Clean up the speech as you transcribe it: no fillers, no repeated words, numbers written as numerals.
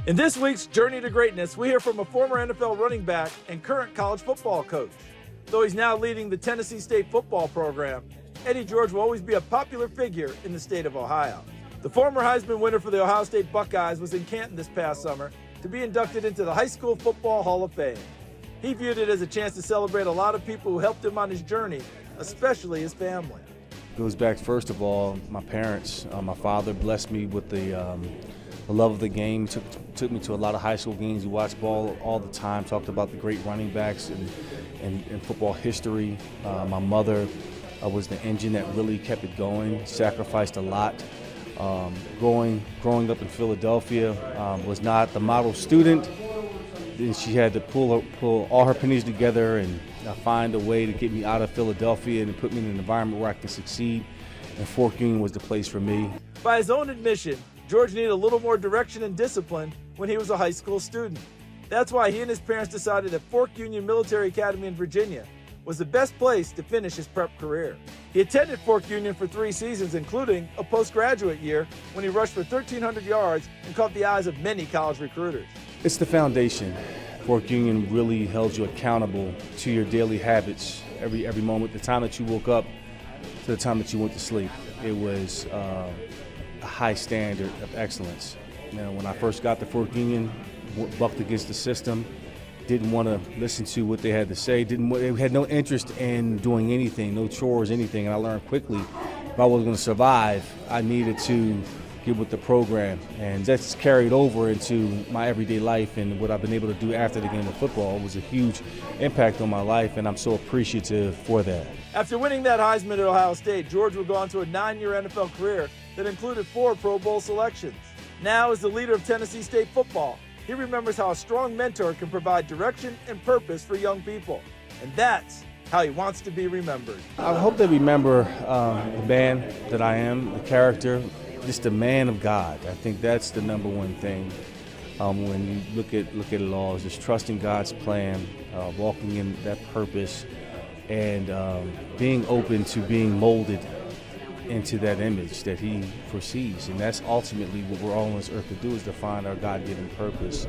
In this week's Journey to Greatness, we hear from a former NFL running back and current college football coach. Though he's now leading the Tennessee State football program, Eddie George will always be a popular figure in the state of Ohio. The former Heisman winner for the Ohio State Buckeyes was in Canton this past summer to be inducted into the High School Football Hall of Fame. He viewed it as a chance to celebrate a lot of people who helped him on his journey, especially his family. It goes back, first of all, my parents. My father blessed me with the love of the game, took me to a lot of high school games. We watched ball all the time, talked about the great running backs and football history. My mother was the engine that really kept it going, sacrificed a lot. Growing up in Philadelphia, was not the model student. She had to pull all her pennies together and find a way to get me out of Philadelphia and put me in an environment where I could succeed. And Fork Union was the place for me. By his own admission, George needed a little more direction and discipline when he was a high school student. That's why he and his parents decided that Fork Union Military Academy in Virginia was the best place to finish his prep career. He attended Fork Union for 3 seasons, including a postgraduate year when he rushed for 1,300 yards and caught the eyes of many college recruiters. It's the foundation. Fork Union really held you accountable to your daily habits every moment, the time that you woke up to the time that you went to sleep. It was a high standard of excellence. You know, when I first got to Fork Union, bucked against the system, didn't want to listen to what they had to say, they had no interest in doing anything, no chores, anything, and I learned quickly if I was going to survive, I needed to get with the program, and that's carried over into my everyday life and what I've been able to do after the game of football. It was a huge impact on my life, and I'm so appreciative for that. After winning that Heisman at Ohio State, George would go on to a 9-year NFL career that included 4 Pro Bowl selections. Now, as the leader of Tennessee State football, he remembers how a strong mentor can provide direction and purpose for young people, and that's how he wants to be remembered. I hope they remember the man that I am, the character, just the man of God. I think that's the number one thing when you look at it all, is just trusting God's plan, walking in that purpose, and being open to being molded into that image that he foresees. And that's ultimately what we're all on this earth to do, is to find our God-given purpose.